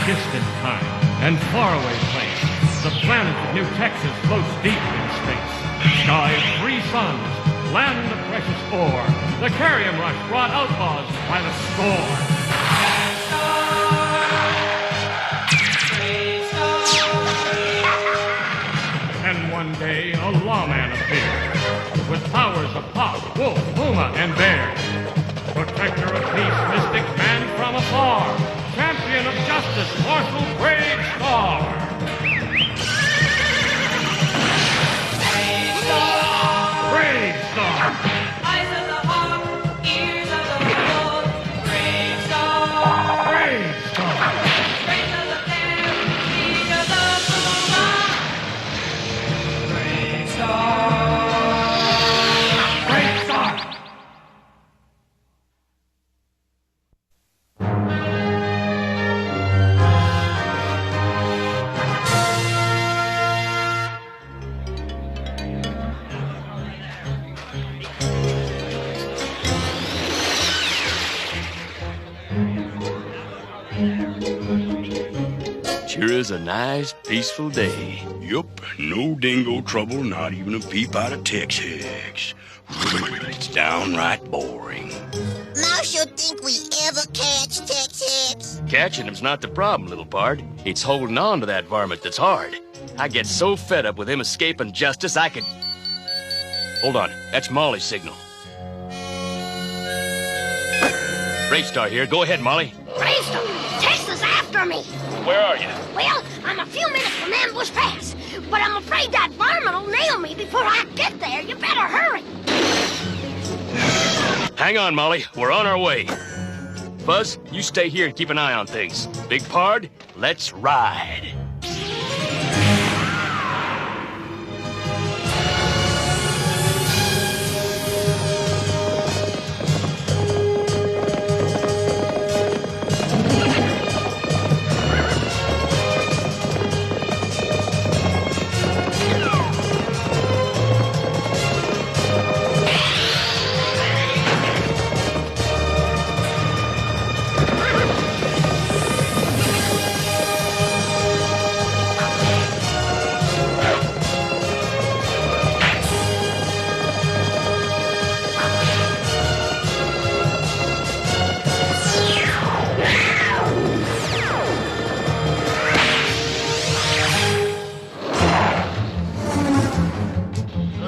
distant time and faraway place, the planet of New Texas floats deep in space. Sky of 3 suns, land of precious ore. The Carrium Rush brought outlaws by the score. And one day, a lawman appeared, with powers of hawk, wolf, puma, and bear. Protector of peace, mystic man from afar, champion of justice, Marshal Bravestarr. Bravestarr. Eyes of the hawk, ears of the wolf. Bravestarr. Bravestarr. Strength of the bear, speed of the puma. Bravestarr. Bravestarr. Sure is a nice, peaceful day. Yup, no dingo trouble, not even a peep out of Tex-Hex. It's downright boring. Marshal think we ever catch Tex-Hex? Catching him's not the problem, little pard. It's holding on to that varmint that's hard. I get so fed up with him escaping justice, I could... Hold on, that's Molly's signal. Bravestarr here. Go ahead, Molly. Bravestarr! Tex is after me! Where are you? Well, I'm a few minutes from Ambush Pass, but I'm afraid that varmint will nail me before I get there. You better hurry! Hang on, Molly. We're on our way. Fuzz, you stay here and keep an eye on things. Big Pard, let's ride.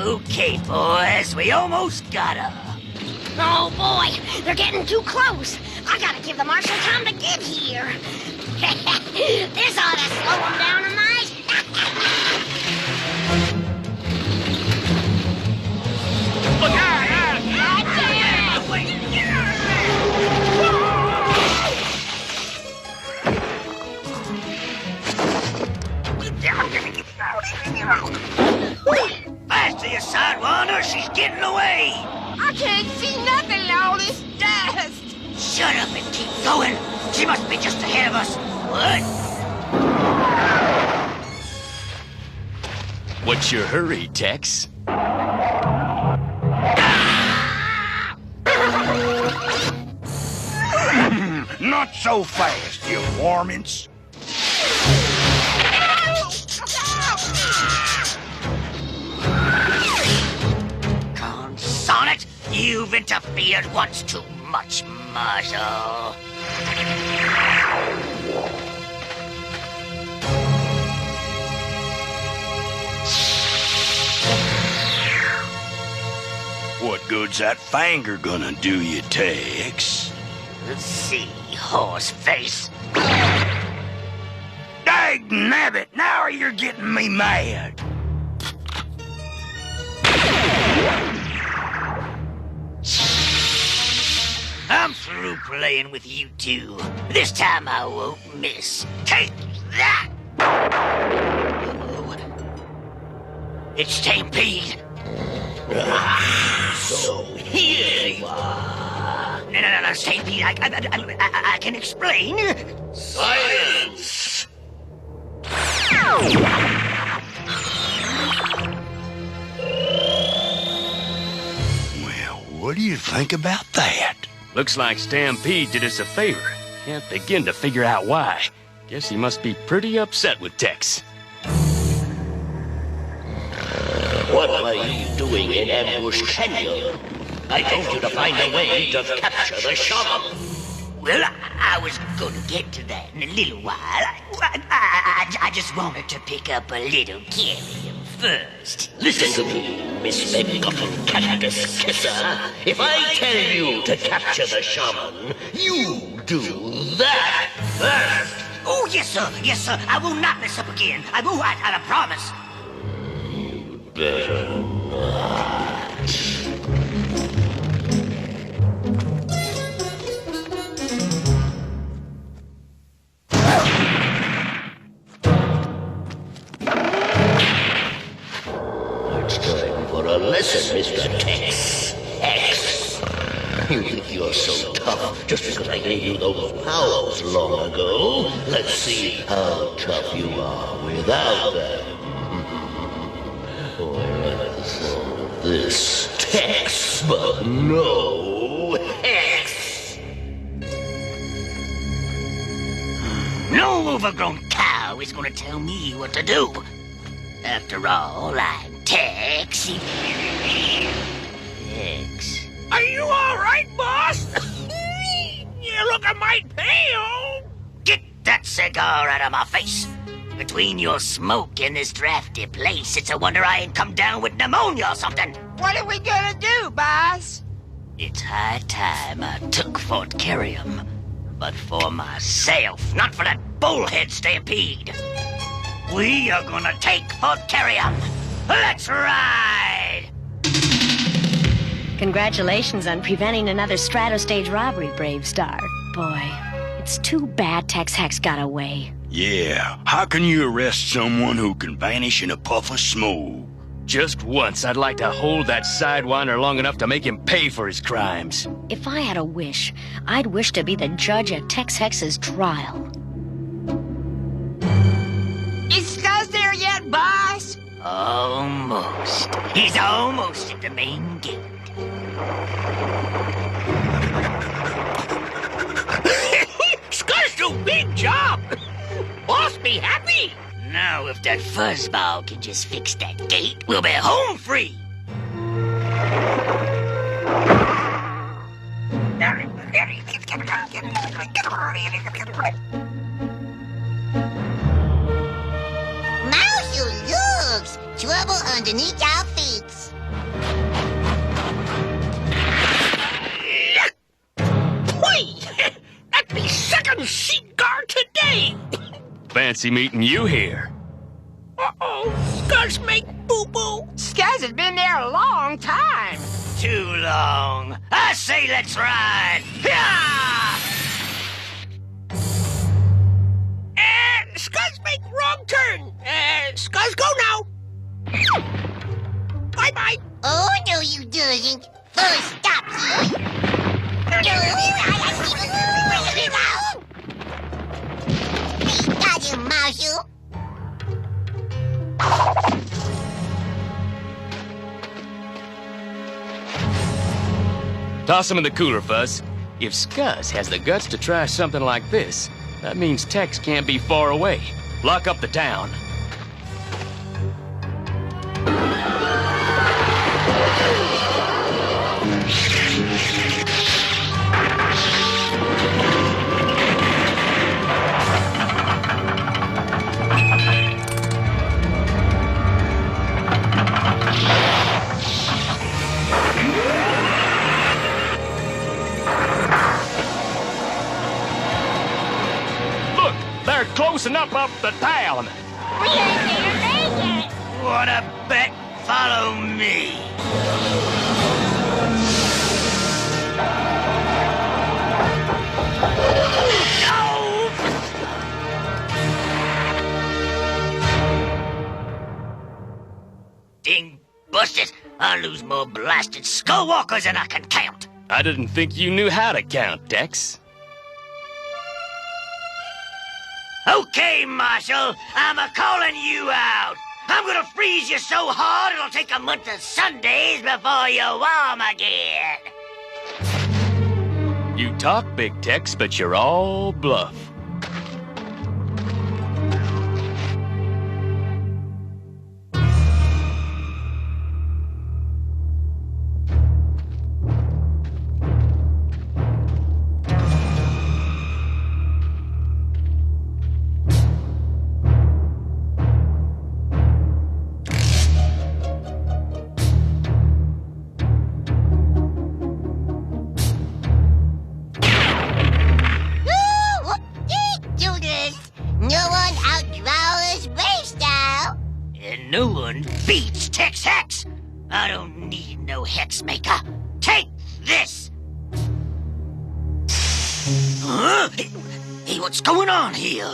Okay, boys, we almost got her. Oh, boy, they're getting too close. I gotta give the marshal time to get here. This ought to slow them down a mite. Look out! Faster, you sidewinder, she's getting away. I can't see nothing in all this dust. Shut up and keep going. She must be just ahead of us. What? What's your hurry, Tex? Not so fast, you varmints. Sonnet, you've interfered once too much, Marshal. What good's that finger gonna do you, Tex? Let's see, horse face. Dag nabbit, now you're getting me mad. I'm through playing with you two. This time I won't miss. Take that! Oh. It's Stampede. So here you are. No, Stampede, I can explain. Silence! Well, what do you think about that? Looks like Stampede did us a favor. Can't begin to figure out why. Guess he must be pretty upset with Tex. What were you doing in Ambush Canyon? I told you to find a way to capture the shaman. Well, I was gonna get to that in a little while. I just wanted to pick up a little carrium first. Listen to me, Miss MacGuffin Cactus Kisser. If I tell you to capture the shaman, you do that first. Oh, yes, sir. Yes, sir. I will not mess up again. I promise. Better not. It's time for a lesson, Mr. Tex. X. You think you're so tough just because I gave you those powers long ago? Let's see how tough you are without them. Whereas this Tex, but no Hex. No overgrown cow is gonna tell me what to do. After all, I'm Tex. Tex. Are you all right, boss? You look a mite pale. Get that cigar out of my face. Between your smoke and this drafty place, it's a wonder I ain't come down with pneumonia or something. What are we gonna do, boss? It's high time I took Fort Carrium. But for myself, not for that bullhead stampede. We are gonna take Fort Carrium. Let's ride! Congratulations on preventing another Stratostage robbery, Bravestarr. Boy, it's too bad Tex Hex got away. Yeah, how can you arrest someone who can vanish in a puff of smoke? Just once, I'd like to hold that sidewinder long enough to make him pay for his crimes. If I had a wish, I'd wish to be the judge at Tex Hex's trial. Is Scuzz there yet, boss? Almost. He's almost at the main gate. Scuzz do big job. Boss be happy. Now, if that fuzzball can just fix that gate, we'll be home free. Marshal, looks! Trouble underneath our feet. Whee! That be second seat guard today. Fancy meeting you here. Uh-oh, Scuzz make boo-boo. Scuzz has been there a long time. Too long. I say let's ride. Yeah! Scuzz make wrong turn. Scuzz go now. Bye-bye. Oh, no, you doesn't. First stop here. We got him, Marshal. Toss him in the cooler, Fuzz. If Scuzz has the guts to try something like this, that means Tex can't be far away. Lock up the town. They're closing up the town. We ain't gonna make it. What a bet. Follow me. No! Ding busted. I lose more blasted skullwalkers than I can count. I didn't think you knew how to count, Tex. Okay, Marshal, I'm a-calling you out. I'm gonna freeze you so hard it'll take a month of Sundays before you're warm again. You talk big, Tex, but you're all bluff. No one beats Tex Hex. I don't need no hex maker. Take this! Huh? Hey, what's going on here?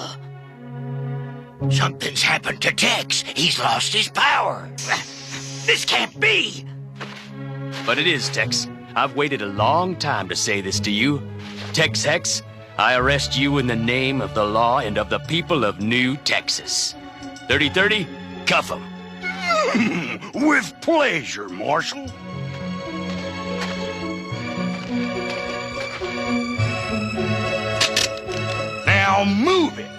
Something's happened to Tex. He's lost his power. This can't be! But it is, Tex. I've waited a long time to say this to you. Tex Hex, I arrest you in the name of the law and of the people of New Texas. 30-30, cuff 'em. With pleasure, Marshal. Now move it.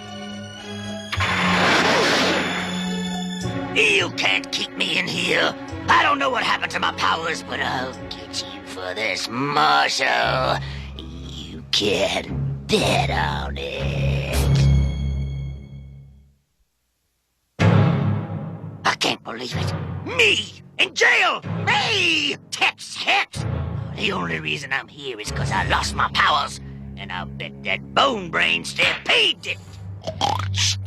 You can't keep me in here. I don't know what happened to my powers, but I'll get you for this, Marshal. You can bet on it. I can't believe it. Me! In jail! Me! Tex Hex! The only reason I'm here is because I lost my powers. And I'll bet that Bone Brain Stampede did.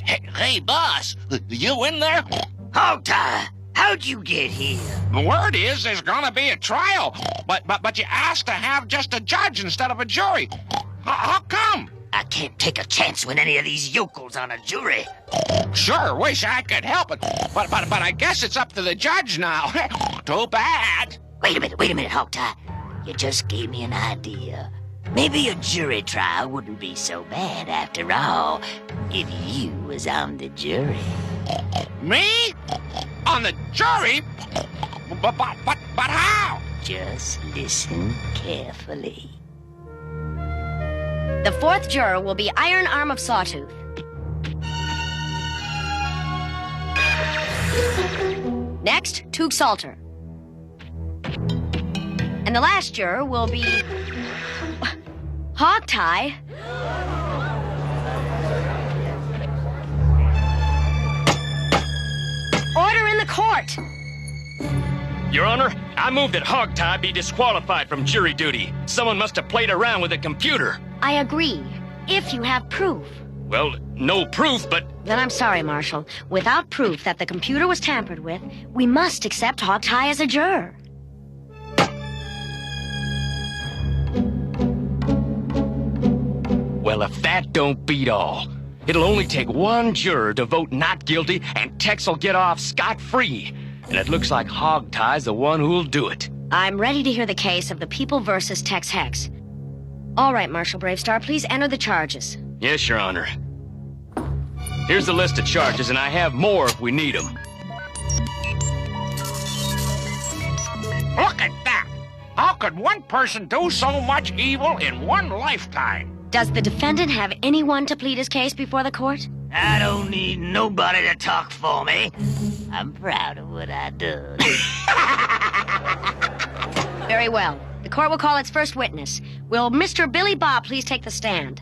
Hey, boss, you in there? Hogtie, how'd you get here? The word is there's gonna be a trial, but you asked to have just a judge instead of a jury. How come? I can't take a chance with any of these yokels on a jury. Sure, wish I could help it, but I guess it's up to the judge now. Too bad. Wait a minute, Hogtie. You just gave me an idea. Maybe a jury trial wouldn't be so bad after all, if you was on the jury. Me? On the jury? But how? Just listen carefully. The fourth juror will be Iron Arm of Sawtooth. Next, Toog Salter. And the last juror will be Hogtie. Order in the court. Your Honor, I move that Hogtie be disqualified from jury duty. Someone must have played around with a computer. I agree, if you have proof. Well, no proof, but... Then I'm sorry, Marshal. Without proof that the computer was tampered with, we must accept Hogtie as a juror. Well, if that don't beat all, it'll only take one juror to vote not guilty, and Tex will get off scot-free. And it looks like Hogtie's the one who'll do it. I'm ready to hear the case of the people versus Tex Hex. All right, Marshal Bravestarr, please enter the charges. Yes, Your Honor. Here's the list of charges, and I have more if we need them. Look at that! How could one person do so much evil in one lifetime? Does the defendant have anyone to plead his case before the court? I don't need nobody to talk for me. I'm proud of what I done. Very well. The court will call its first witness. Will Mr. Billy Bob please take the stand?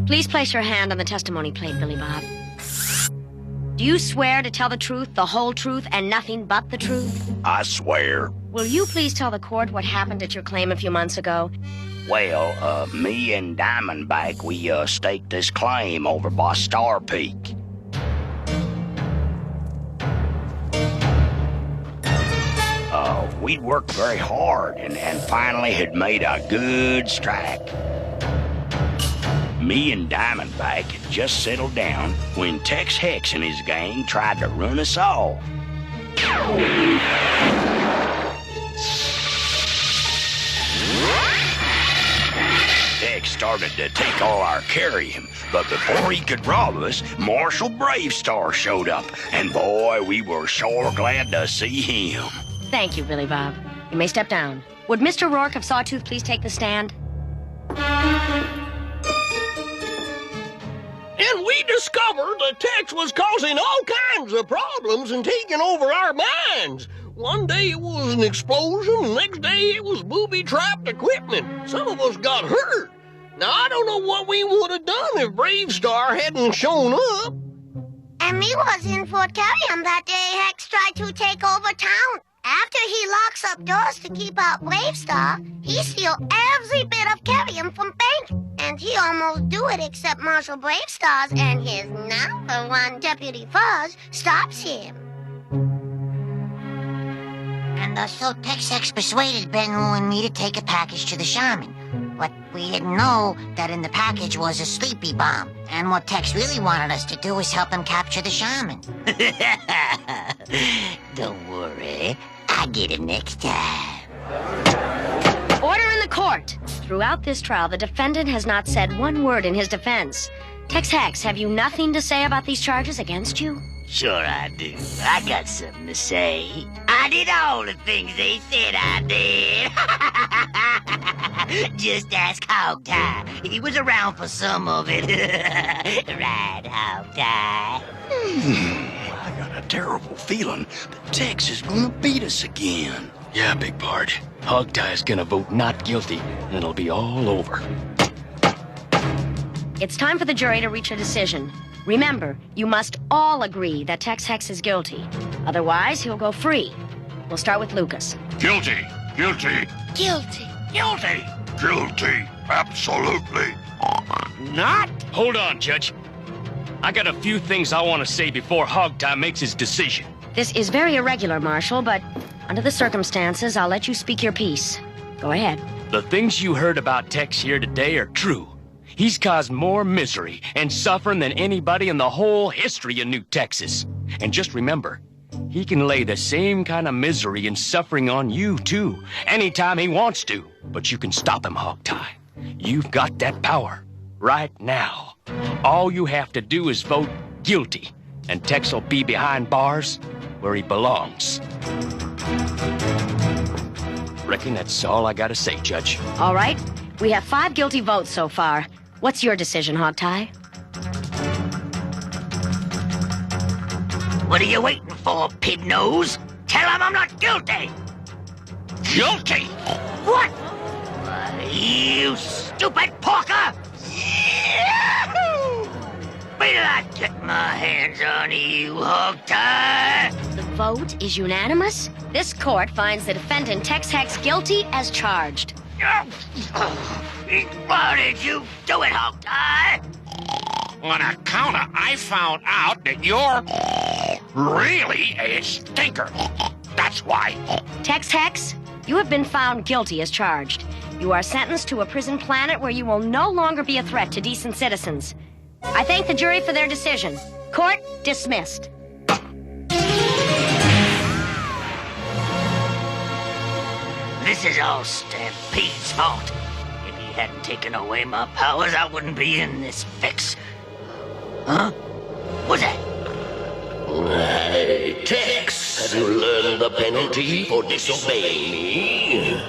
Please place your hand on the testimony plate, Billy Bob. Do you swear to tell the truth, the whole truth, and nothing but the truth? I swear. Will you please tell the court what happened at your claim a few months ago? Well, me and Diamondback, we staked this claim over by Star Peak. We'd worked very hard and finally had made a good strike. Me and Diamondback had just settled down when Tex Hex and his gang tried to run us off. Tex started to take all our carrion, but before he could rob us, Marshal Bravestarr showed up, and boy, we were sure glad to see him. Thank you, Billy Bob. You may step down. Would Mr. Rourke of Sawtooth please take the stand? And we discovered that Tex was causing all kinds of problems and taking over our minds. One day it was an explosion, the next day it was booby-trapped equipment. Some of us got hurt. Now, I don't know what we would have done if Bravestarr hadn't shown up. And me was in Fort Carrium that day Hex tried to take over town. After he locks up doors to keep out Bravestarr, he steals every bit of Carrium from bank. and he almost do it except Marshal Bravestarr and his #1 Deputy Fuzz stops him. And so Tex-Hex persuaded Ben-Wu and me to take a package to the shaman. But we didn't know that in the package was a sleepy bomb. And what Tex really wanted us to do was help him capture the shaman. Don't worry, I'll get him next time. Order in the court. Throughout this trial, the defendant has not said one word in his defense. Tex-Hex, have you nothing to say about these charges against you? Sure I do. I got something to say. I did all the things they said I did. Just ask Hogtie. He was around for some of it. Right, Hogtie? I got a terrible feeling that Tex is gonna beat us again. Yeah, Big Bard. Hogtie is gonna vote not guilty, and it'll be all over. It's time for the jury to reach a decision. Remember, you must all agree that Tex-Hex is guilty. Otherwise, he'll go free. We'll start with Lucas. Guilty. Guilty. Guilty. Guilty. Guilty. Absolutely. Not? Hold on, Judge. I got a few things I want to say before Hogtie makes his decision. This is very irregular, Marshal, but under the circumstances, I'll let you speak your piece. Go ahead. The things you heard about Tex here today are true. He's caused more misery and suffering than anybody in the whole history of New Texas. And just remember, he can lay the same kind of misery and suffering on you, too, anytime he wants to. But you can stop him, Hogtie. You've got that power right now. All you have to do is vote guilty, and Tex will be behind bars where he belongs. Reckon that's all I gotta say, Judge. All right. We have 5 guilty votes so far. What's your decision, Hogtie? What are you waiting for, pig nose? Tell him I'm not guilty! Guilty? What? Why, you stupid porker! Wait till I get my hands on you, Hogtie! The vote is unanimous. This court finds the defendant Tex-Hex guilty as charged. Why did you do it, Hogtie? On account of I found out that you're really a stinker. That's why. Tex-Hex, you have been found guilty as charged. You are sentenced to a prison planet where you will no longer be a threat to decent citizens. I thank the jury for their decision. Court dismissed. This is all Stampede's fault. If he hadn't taken away my powers, I wouldn't be in this fix. Huh? What's that? Hey, Tex, have you learned the penalty for disobeying me?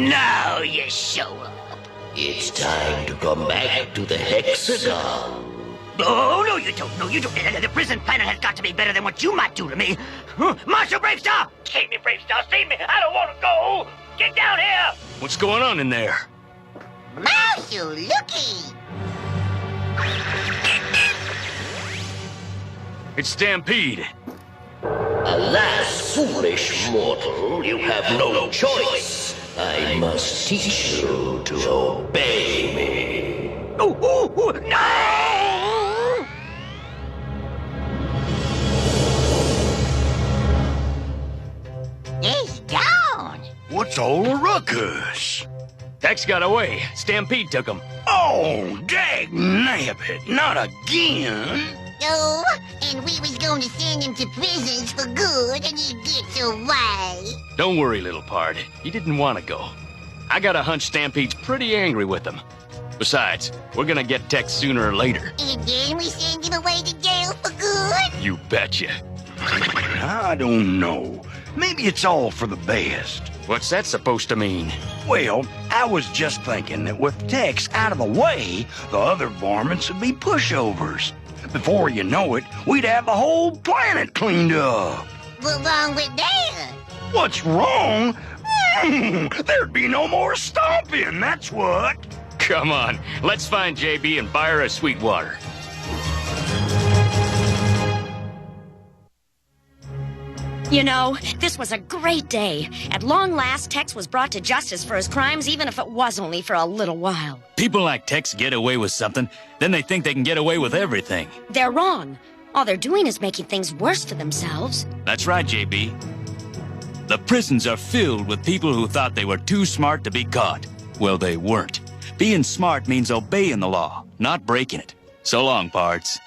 Now you show up. It's time to come back to the hexagon. Oh, no, you don't. No, you don't. The prison planet has got to be better than what you might do to me. Marshal Bravestarr! Save me, Bravestarr, save me! I don't want to go! Get down here! What's going on in there? Marshal, looky! It's Stampede. Alas, foolish mortal, you have no choice. I must teach you to obey me. Oh, no! He's gone. What's all the ruckus? Tex got away. Stampede took him. Oh, dag nabbit, not again. Oh, and we was going to send him to prisons for good, and he gets away. Don't worry, little pard. He didn't want to go. I got a hunch Stampede's pretty angry with him. Besides, we're gonna get Tex sooner or later. And then we send him away to jail for good? You betcha. I don't know. Maybe it's all for the best. What's that supposed to mean? Well, I was just thinking that with Tex out of the way, the other varmints would be pushovers. Before you know it, we'd have the whole planet cleaned up. What's wrong with that? What's wrong? There'd be no more stomping, that's what. Come on, let's find JB and buy her a Sweetwater. You know, this was a great day. At long last, Tex was brought to justice for his crimes, even if it was only for a little while. People like Tex get away with something, then they think they can get away with everything. They're wrong. All they're doing is making things worse for themselves. That's right, JB. The prisons are filled with people who thought they were too smart to be caught. Well, they weren't. Being smart means obeying the law, not breaking it. So long, pards.